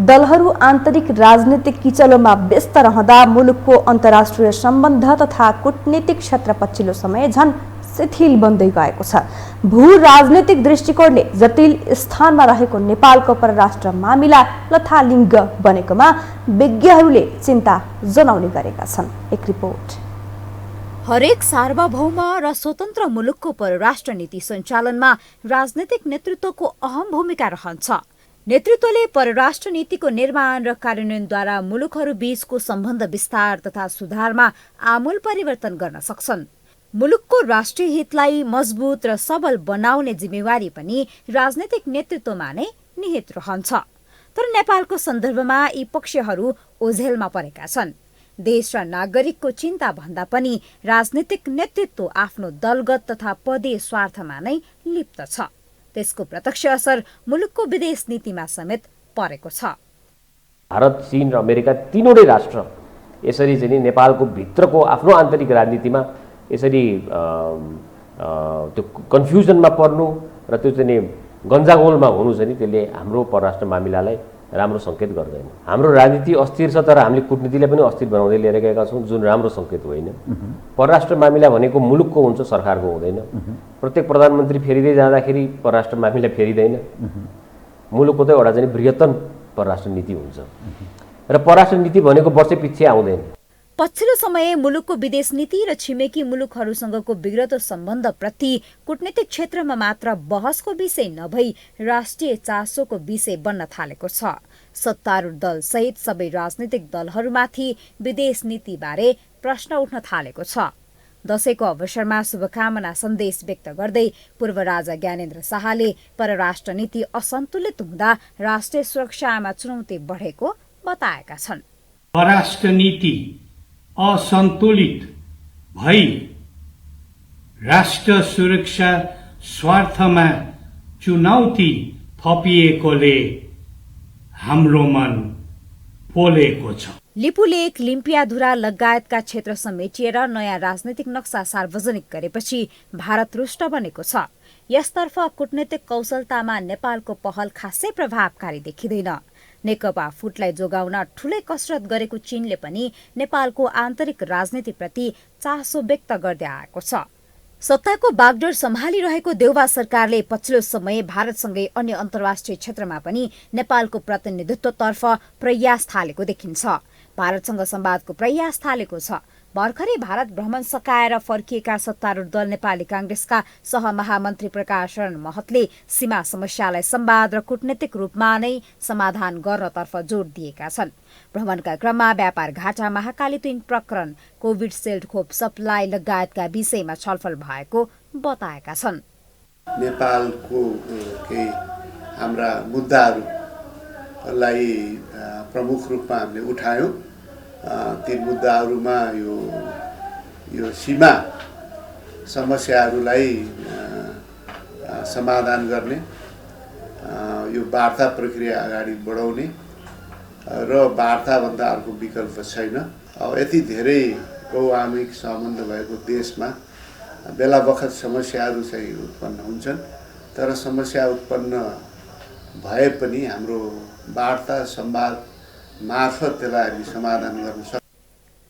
दलहरू आन्तरिक राजनीतिक किचलोमा व्यस्त रहँदा मुलुकको अन्तर्राष्ट्रिय सम्बन्ध तथा कूटनीतिक क्षेत्र पछिल्लो समय झन शिथिल बन्दै गएको छ। भू राजनीतिक दृष्टिकोणले जटिल स्थानमा रहेको नेपालको परराष्ट्र मामिला लथालिङ्ग बनेकोमा विज्ञहरूले चिन्ता जनाउने गरेका छन्। एक रिपोर्ट। हरेक सार्वभौम र स्वतन्त्र मुलुकको परराष्ट्र नीति सञ्चालनमा राजनैतिक नेतृत्वको अहम भूमिका रहन्छ। नेतृत्वले परराष्ट्र नीतिको निर्माण र कार्यान्वयनद्वारा मुलुकहरू बीचको सम्बन्ध विस्तार तथा सुधारमा आमूल परिवर्तन गर्न सक्छन्। मुलुकको राष्ट्रिय हितलाई मजबुत र सबल बनाउने जिम्मेवारी पनि राजनैतिक नेतृत्वमा नै निहित रहन्छ। तर नेपालको सन्दर्भमा यी पक्षहरू ओझेलमा परेका छन्। देश र नागरिकको चिन्ता भन्दा पनि राजनैतिक नेतृत्व आफ्नो दलगत तथा पदीय स्वार्थमा नै लिप्त छ। त्यसको प्रत्यक्ष असर मुलुकको विदेश नीतिमा समेत परेको छ। भारत, चीन र अमेरिका तीनवटै राष्ट्र यसरी चाहिँ नेपालको भित्रको आफ्नो आन्तरिक राजनीतिमा यसरी त्यो कन्फ्युजनमा पर्नु र त्यो चाहिँ गन्जागोलमा हुनु चाहिँ त्यसले हाम्रो परराष्ट्र मामिलालाई राम्रो सङ्केत गर्दैन। हाम्रो राजनीति अस्थिर छ तर हामीले कूटनीतिलाई पनि अस्थिर बनाउँदै लिएर गएका छौँ, जुन राम्रो सङ्केत होइन। परराष्ट्र मामिला भनेको मुलुकको हुन्छ, सरकारको हुँदैन। प्रत्येक प्रधानमन्त्री फेरिँदै जाँदाखेरि परराष्ट्र मामिला फेरिँदैन। मुलुकको त एउटा चाहिँ बृहत्तम परराष्ट्र नीति हुन्छ र परराष्ट्र नीति भनेको वर्षै पछि आउँदैन। पछिल्लो समय मुलुकको विदेश नीति र छिमेकी मुलुकहरूसँगको बिग्रदो सम्बन्धप्रति कूटनीतिक क्षेत्रमा मात्र बहसको विषय नभई राष्ट्रिय चासोको विषय बन्न थालेको छ। सत्तारूढ दल सहित सबै राजनीतिक दलहरूमाथि विदेश नीतिबारे प्रश्न उठ्न थालेको छ। दशैंको अवसरमा शुभकामना सन्देश व्यक्त गर्दै पूर्व राजा ज्ञानेन्द्र शाहले परराष्ट्र नीति असन्तुलित हुँदा राष्ट्रिय सुरक्षामा चुनौती बढेको बताएका छन्। परराष्ट्र नीति असन्तुलित भई राष्ट्र सुरक्षा स्वार्थमा चुनौती थपिएकोले हाम्रो मन पोलेको छ। लिपुलेक, लिम्पियाधुरा लगायतका क्षेत्र समेटिएर नयाँ राजनैतिक नक्सा सार्वजनिक गरेपछि भारत रुष्ट बनेको छ। यसतर्फ कूटनीतिक कौशलतामा नेपालको पहल खासै प्रभावकारी देखिँदैन। नेकपा फुटलाई जोगाउन ठूलै कसरत गरेको चीनले पनि नेपालको आन्तरिक राजनीतिप्रति चासो व्यक्त गर्दै आएको छ। सत्ताको बागडोर सम्हालिरहेको देउबा सरकारले पछिल्लो समय भारतसँगै अन्य अन्तर्राष्ट्रिय क्षेत्रमा पनि नेपालको प्रतिनिधित्वतर्फ प्रयास थालेको देखिन्छ। भारतसँग संवादको प्रयास थालेको छ। भर्खरै भारत भ्रमण सकाएर फर्किएका सत्तारूढ दल नेपाली कांग्रेसका सहमहामन्त्री प्रकाश शरण महतले सीमा समस्यालाई संवाद र कूटनीतिक रूपमा नै समाधान गर्नतर्फ जोड दिएका छन्। भ्रमणका क्रममा व्यापार घाटा, महाकाली 3 प्रकरण, कोभिडशील्ड खोप सप्लाई लगायतका विषयमा छलफल भएको बताएका छन्। नेपालको केही हाम्रा मुद्दाहरूलाई प्रमुख रूपमा हामीले उठायौँ। ती मुद्दाहरूमा यो सीमा समस्याहरूलाई समाधान गर्ने, यो वार्ता प्रक्रिया अगाडि बढाउने र वार्ताभन्दा अर्को विकल्प छैन। यति धेरै बहुआमिक सम्बन्ध भएको देशमा बेला बखत समस्याहरू चाहिँ उत्पन्न हुन्छन्, तर समस्या उत्पन्न भए पनि हाम्रो वार्ता संवाद मार्फत त्यसलाई हामी समाधान गर्न सक्छौँ।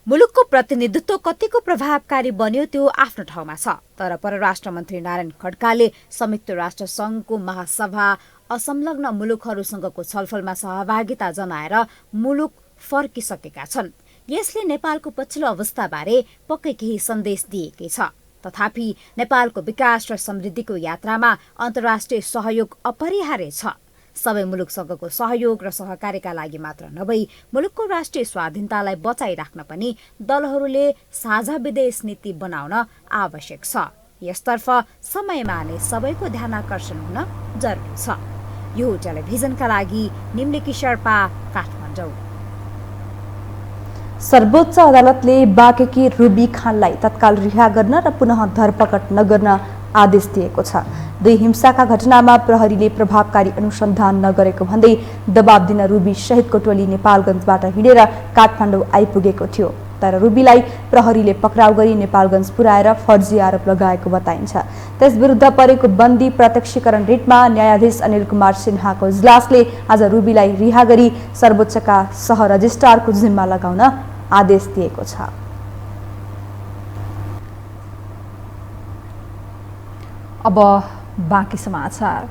मुलुकको प्रतिनिधित्व कतिको प्रभावकारी बन्यो त्यो आफ्नो ठाउँमा छ, तर परराष्ट्र मन्त्री नारायण खड्काले संयुक्त राष्ट्र संघको महासभा असंलग्न मुलुकहरूसँगको छलफलमा सहभागिता जनाएर मुलुक फर्किसकेका छन्। यसले नेपालको पछिल्लो अवस्थाबारे पक्कै केही सन्देश दिएकै छ। तथापि नेपालको विकास र समृद्धिको यात्रामा अन्तर्राष्ट्रिय सहयोग अपरिहार्य छ। सबै मुलुकसँगको सहयोग र सहकार्यका लागि मात्र नभई मुलुकको राष्ट्रिय स्वाधीनतालाई बचाइराख्न पनि दलहरूले साझा विदेश नीति बनाउन आवश्यक छ। यसतर्फ समयमा नै सबैको ध्यानाकर्षण हुन जरुरी छ। यो टेलिभिजनका लागि निम्लिकी शेर्पा, काठमाडौँ। सर्वोच्च अदालतले बाँकेकी रुबी खानलाई तत्काल रिहा गर्न र पुनः धरपकड नगर्न आदेश दिएको छ। 2 हिंसाका घटनामा प्रहरीले प्रभावकारी अनुसन्धान नगरेको भन्दै दबाब दिन रुबी सहितको टोली नेपालगञ्जबाट हिँडेर काठमाडौँ आइपुगेको थियो। तर रुबीलाई प्रहरीले पक्राउ गरी नेपालगञ्ज पुर्याएर फर्जी आरोप लगाएको बताइन्छ। त्यसविरुद्ध परेको बन्दी प्रत्यक्षीकरण रिटमा न्यायाधीश अनिल कुमार सिन्हाको इजलासले आज रुबीलाई रिहा गरी सर्वोच्चका सह रजिस्ट्रारको जिम्मा लगाउन आदेश दिएको छ। अब बाँकी समाचार।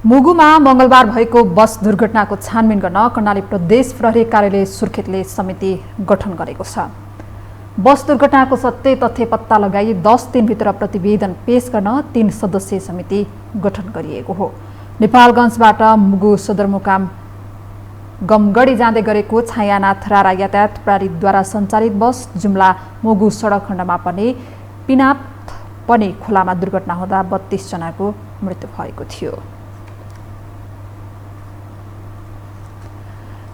मुगुमा मंगलबार भएको बस दुर्घटनाको छानबिन गर्न कर्णाली प्रदेश प्रहरी कार्यालय सुर्खेतले समिति गठन गरेको छ। बस दुर्घटनाको सत्य तथ्य पत्ता लगाई 10 दिनभित्र प्रतिवेदन पेश गर्न 3 सदस्यीय समिति गठन गरिएको हो। नेपालगञ्जबाट मुगु सदरमुकाम गमगढी जाँदै गरेको छायानाथ रारा यातायात प्रहरीद्वारा सञ्चालित बस जुम्ला मुगु सडक खण्डमा पर्ने पिनाप पनि खोलामा दुर्घटना हुँदा 32 जनाको मृत्यु भएको थियो।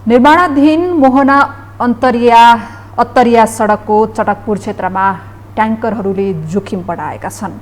निर्माणाधीन मोहना अत्तरिया सडकको चटकपुर क्षेत्रमा ट्याङ्करहरूले जोखिम बढाएका छन्।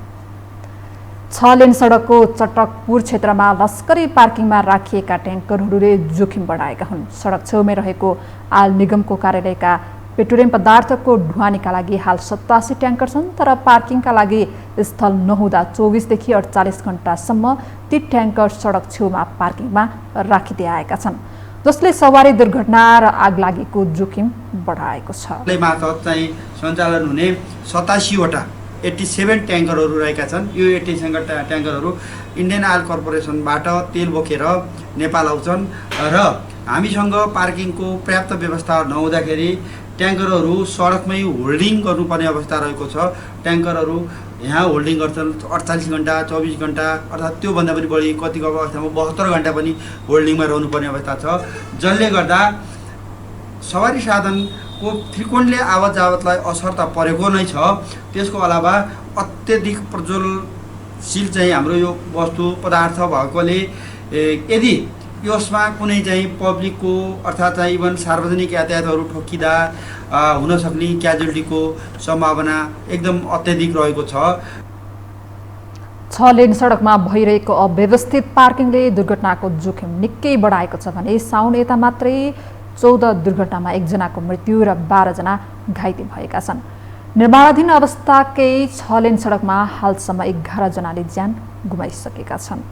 6 लेन सडकको चटकपुर क्षेत्रमा लस्करी पार्किङमा राखिएका ट्याङ्करहरूले जोखिम बढाएका हुन्। सडक छेउमै रहेको आल निगमको कार्यालयका पेट्रोलियम पदार्थको ढुवानीका लागि हाल 87 ट्याङ्कर छन्, तर पार्किङका लागि स्थल नहुँदा 24 देखि 48 घण्टासम्म ती ट्याङ्कर सडक छेउमा पार्किङमा राखिदिएका छन्, जसले सवारी दुर्घटना र आगलागीको जोखिम बढाएको छ। मार्फत चाहिँ सञ्चालन हुने 87 वटा 87 ट्याङ्करहरू रहेका छन्। यो 87 ट्याङ्करहरू इन्डियन ऑयल कर्पोरेसनबाट तेल बोकेर नेपाल आउँछन् र हामीसँग पार्किङको पर्याप्त व्यवस्था नहुँदाखेरि ट्याङ्करहरू सडकमै होल्डिङ गर्नुपर्ने अवस्था रहेको छ। ट्याङ्करहरू यहाँ होल्डिङ गर्छन् 48 घण्टा 24 घण्टा अर्थात् त्योभन्दा पनि बढी कतिको अवस्थामा 72 घण्टा पनि होल्डिङमा रहनुपर्ने अवस्था छ, जसले गर्दा सवारी साधनको फ्रिक्वेन्टली आवत जावतलाई असर त परेको नै छ। त्यसको अलावा अत्यधिक प्रज्वलशील चाहिँ हाम्रो यो वस्तु पदार्थ भएकोले यदि यसमा कुनै चाहिँ पब्लिकको अर्थात् चाहिँ इभन सार्वजनिक यातायातहरू ठोकिँदा हुन सक्ने क्याजुअल्टीको सम्भावना एकदम अत्यधिक रहेको छ। 6 लेन सडकमा भइरहेको अव्यवस्थित पार्किङले दुर्घटनाको जोखिम निकै बढाएको छ भने साउन यता मात्रै 14 दुर्घटनामा 1 जनाको मृत्यु र 12 जना घाइते भएका छन्। निर्माणाधीन अवस्थाकै 6 लेन सडकमा हालसम्म 11 जनाले ज्यान गुमाइसकेका छन्।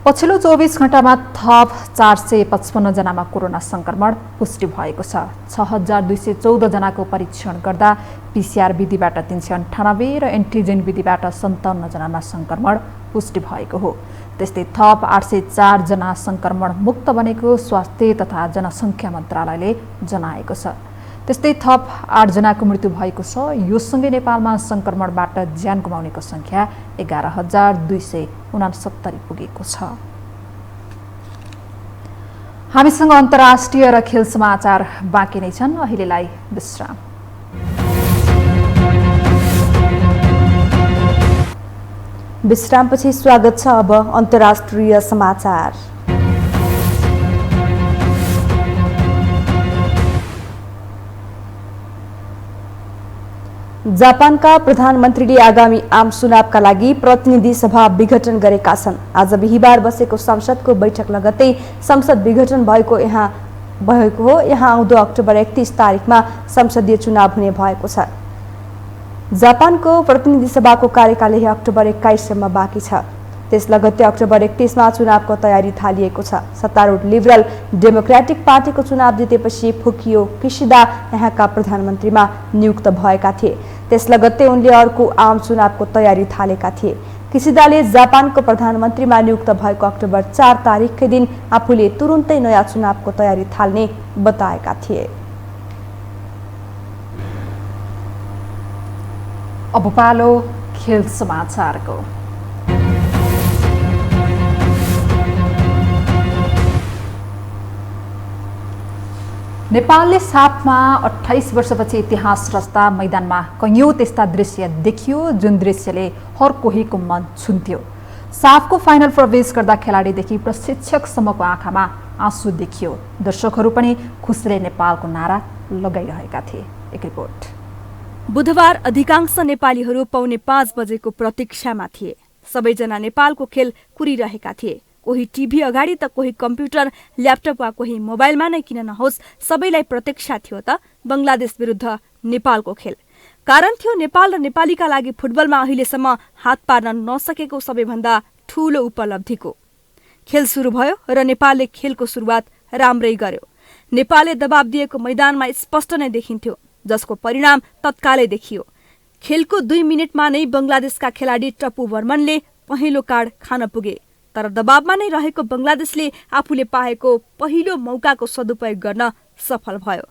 पछिल्लो 24 घण्टामा थप 455 जनामा कोरोना संक्रमण पुष्टि भएको छ। 6214 जनाको परीक्षण गर्दा पीसीआर विधिबाट 398 र एन्टिजेन विधिबाट 57 जनामा संक्रमण पुष्टि भएको हो। त्यस्तै थप 804 जना संक्रमण मुक्त बनेको स्वास्थ्य तथा जनसङ्ख्या मन्त्रालयले जनाएको छ। त्यस्तै थप 8 जनाको मृत्यु भएको छ। यो सँगै नेपालमा संक्रमणबाट ज्यान गुमाउनेको संख्या 11269 पुगेको छ। हामीसँग अन्तर्राष्ट्रिय र खेल समाचार बाँकी नै छन्। अहिलेलाई विश्राम। विश्रामपछि स्वागत छ। अब अन्तर्राष्ट्रिय समाचार। जापानका प्रधानमन्त्रीले आगामी आम चुनावका लागि प्रतिनिधि सभा विघटन गरेका छन्। आज बिहिबार बसेको संसदको बैठक लगत्तै संसद विघटन भएको हो। यहाँ आउँदो अक्टोबर 31 तारिखमा संसदीय चुनाव हुने भएको छ। जापानको प्रतिनिधि सभाको कार्यकाल अक्टोबर 21 सम्म बाँकी छ। त्यस लगत्तै अक्टोबर 31मा चुनावको तयारी थालिएको छ। सत्तारूढ लिबरल डेमोक्रेटिक पार्टीको चुनाव जितेपछि फुकियो किसिदा यहाँका प्रधानमन्त्रीमा नियुक्त भएका थिए। त्यस लगत्तै उनले अर्को आम चुनावको तयारी थालेका थिए। किसिदाले जापानको प्रधानमन्त्रीमा नियुक्त भएको अक्टोबर 4 तारिखकै दिन आफूले तुरुन्तै नयाँ चुनावको तयारी थाल्ने बताएका थिए। अब पालो खेल समाचारको। नेपालले साफमा 28 वर्षपछि इतिहास रच्दा मैदानमा कैयौं त्यस्ता दृश्य देखियो जुन दृश्यले हर कोहीको मन छुन्थ्यो। साफको फाइनल प्रवेश गर्दा खेलाडीदेखि प्रशिक्षकसम्मको आँखामा आँसु देखियो। दर्शकहरू पनि खुसीले नेपालको नारा लगाइरहेका थिए। एक रिपोर्ट। बुधबार अधिकांश नेपालीहरू 4:45 बजेको प्रतीक्षामा थिए। सबैजना नेपालको खेल कुरिरहेका थिए। कोही टिभी अगाडि त कोही कम्प्युटर, ल्यापटप वा कोही मोबाइलमा नै किन नहोस्, सबैलाई प्रतीक्षा थियो त बंगलादेश विरुद्ध नेपालको खेल। कारण थियो नेपाल र नेपालीका लागि फुटबलमा अहिलेसम्म हात पार्न नसकेको सबैभन्दा ठूलो उपलब्धिको। खेल सुरु भयो र नेपालले खेलको सुरुवात राम्रै गर्यो। नेपालले दबाब दिएको मैदानमा स्पष्ट नै देखिन्थ्यो, जसको परिणाम तत्कालै देखियो। खेलको 2 मिनेटमा नै बंगलादेशका खेलाडी टप्पु बर्मनले पहिलो कार्ड खान पुगे। तर दबाबमा नै रहेको बंगलादेशले आफूले पाएको पहिलो मौकाको सदुपयोग गर्न सफल भयो।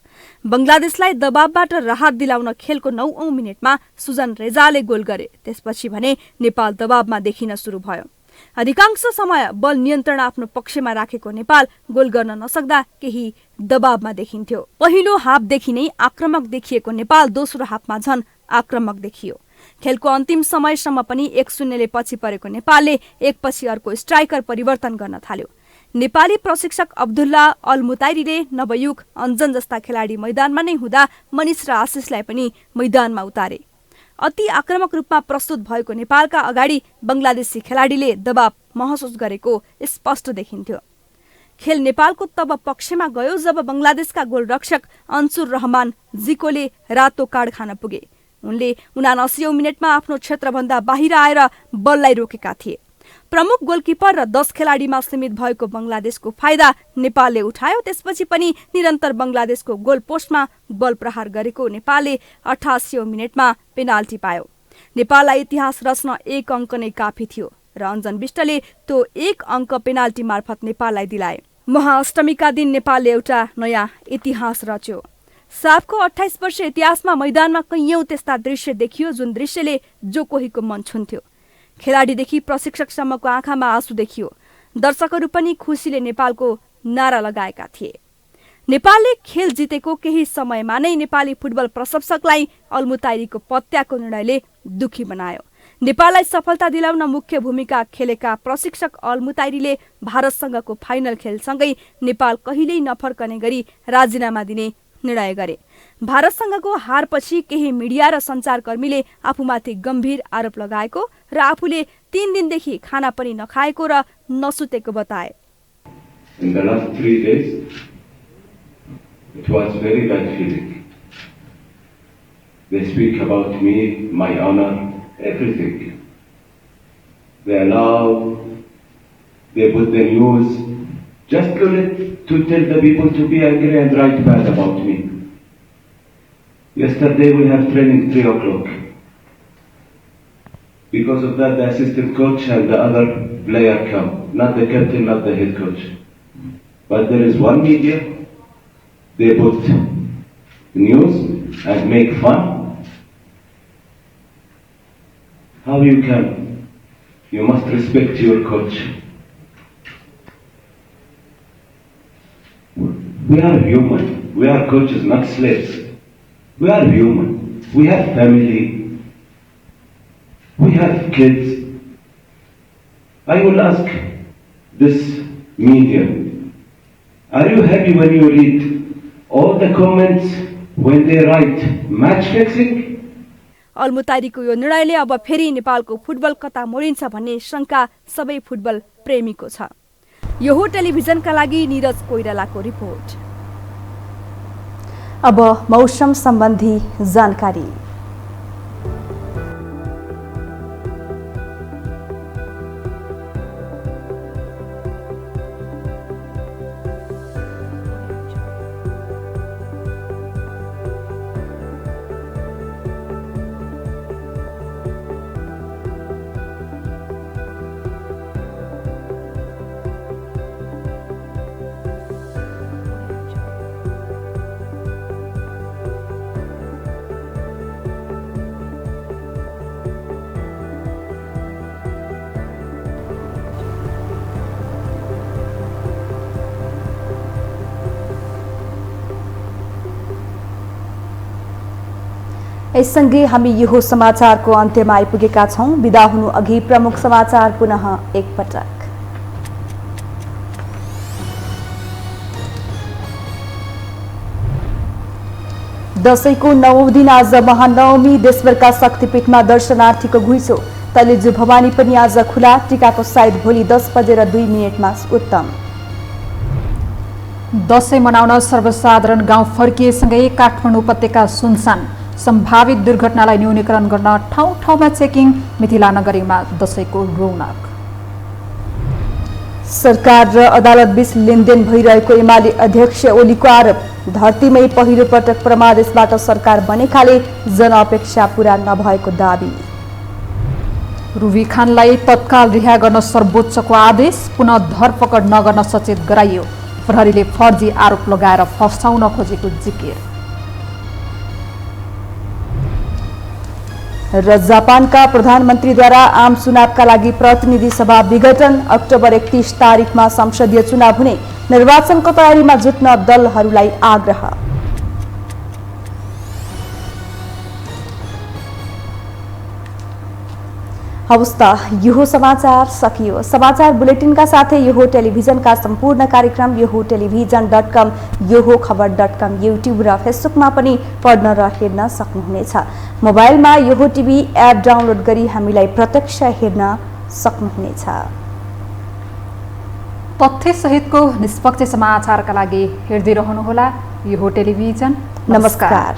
बंगलादेशलाई दबाबबाट राहत दिलाउन खेलको 9औं मिनेटमा सुजन रेजाले गोल गरे। त्यसपछि भने नेपाल दबाबमा देखिन सुरु भयो। अधिकांश समय बल नियन्त्रण आफ्नो पक्षमा राखेको नेपाल गोल गर्न नसक्दा केही दबाबमा देखिन्थ्यो। पहिलो हाफदेखि नै आक्रमक देखिएको नेपाल दोस्रो हाफमा झन आक्रमक देखियो। खेलको अन्तिम समयसम्म पनि 1-0ले पछि परेको नेपालले एकपछि अर्को स्ट्राइकर परिवर्तन गर्न थाल्यो। नेपाली प्रशिक्षक अब्दुल्ला अल मुताइरीले नवयुग अन्जन जस्ता खेलाडी मैदानमा नै हुँदा मनिष र आशिषलाई पनि मैदानमा उतारे। अति आक्रामक रूपमा प्रस्तुत भएको नेपालका अगाडि बंगलादेशी खेलाडीले दबाब महसुस गरेको स्पष्ट देखिन्थ्यो। खेल नेपालको तब पक्षमा गयो जब बंगलादेशका गोलरक्षक अन्सुर रहमान जिकोले रातो कार्ड खान पुगे। उनले 79औं मिनेटमा आफ्नो क्षेत्रभन्दा बाहिर आएर बललाई रोकेका थिए। प्रमुख गोलकिपर र 10 खेलाडीमा सीमित भएको बंगलादेशको फाइदा नेपालले उठायो। त्यसपछि पनि निरन्तर बंगलादेशको गोल पोस्टमा बल प्रहार गरेको नेपालले 88औं मिनेटमा पेनाल्टी पायो। नेपाललाई इतिहास रच्न 1 अङ्क नै काफी थियो र अन्जन विष्टले त्यो 1 अङ्क पेनाल्टी मार्फत नेपाललाई दिलाए। महाअष्टमीका दिन नेपालले एउटा नयाँ इतिहास रच्यो। साफको 28 वर्ष इतिहासमा मैदानमा कैयौं त्यस्ता दृश्य देखियो जुन दृश्यले जो कोहीको मन छुन्थ्यो। खेलाडीदेखि प्रशिक्षकसम्मको आँखामा आँसु देखियो। दर्शकहरू पनि खुसीले नेपालको नारा लगाएका थिए। नेपालले खेल जितेको केही समयमा नै नेपाली फुटबल प्रशंसकलाई अलमुताइरीको पत्याको निर्णयले दुखी बनायो। नेपाललाई सफलता दिलाउन मुख्य भूमिका खेलेका प्रशिक्षक अलमुताइरीले भारतसँगको फाइनल खेलसँगै नेपाल कहिल्यै नफर्कने गरी राजीनामा दिने निर्णय गरे। भारतसँगको हारपछि केही मिडिया र सञ्चारकर्मीले आफूमाथि गम्भीर आरोप लगाएको र आफूले 3 दिनदेखि खाना पनि नखाएको र नसुतेको बताए। In the last 3 days, it was very bad feeling. They speak about me, my honor, everything. They allow They put the news just to tell the people to be angry and write bad about me. Yesterday we have training 3 o'clock. Because of that, the assistant coach and the other player come, not the captain, not the head coach. But there is one media, they put news and make fun. How you can? You must respect your coach. We are human. We are coaches, not slaves. We are human. We have family. We have kids. I will ask this media, are you happy when you read all the comments when they write match fixing? अल्मुतारीको यो निर्णयले अब फेरि नेपालको football कता मोडिन्छ भन्ने शंका सबै फुटबल प्रेमीको छ। यो हो टेलिभिजनका लागि नीरज कोइरालाको रिपोर्ट। अब मौसम सम्बन्धी जानकारी। यससँगै हामी यो समाचारको अन्त्यमा आइपुगेका छौं। बिदा हुनु अघि प्रमुख समाचार पुनः एकपटक। दशैंको 9औं दिन आज महानवमी, देशभरका शक्तिपीठमा दर्शनार्थीको घुइँचो। तलेजु भवानी पनि आज खुला, टीकाको सायद भोलि 10:02 उत्तम। दशैं मनाउन सर्वसाधारण गाउँ फर्किएसँगै काठमाडौँ उपत्यका सुनसान। सम्भावित दुर्घटनालाई न्यूनीकरण गर्न ठाउँ ठाउँमा चेकिङ, मिथिला नगरीमा दशैंको रौनक। सरकार र अदालत बीच लेनदेन भइरहेको एमाले अध्यक्ष ओलीको आरोप। धरतीमै पहिलो पटक परमादेशबाट सरकार बनेकाले जनअपेक्षा पूरा नभएको दाबी। रुबी खानलाई तत्काल रिहा गर्न सर्वोच्चको आदेश, पुनः धरपकड नगर्न सचेत गराइयो। प्रहरीले फर्जी आरोप लगाएर फसाउन खोजेको जिकिर। र जापानका प्रधानमन्त्रीद्वारा आम चुनावका लागि प्रतिनिधि सभा विघटन। अक्टोबर 31 तारिखमा संसदीय चुनाव हुने, निर्वाचनको तयारीमा जुट्न दलहरूलाई आग्रह। हवस् त यो समाचार सकियो। समाचार बुलेटिनका साथै यो टेलिभिजनका सम्पूर्ण कार्यक्रम यो टेलिभिजन.com, यो खबर.com, युट्युब र फेसबुकमा पनि पढ्न र हेर्न सक्नुहुनेछ। मोबाइलमा यो टिभी एप डाउनलोड गरी हामीलाई प्रत्यक्ष हेर्न सक्नुहुनेछ। तथ्य सहितको निष्पक्ष समाचारका लागि हेर्दै रहनुहोला यो टेलिभिजन। नमस्कार।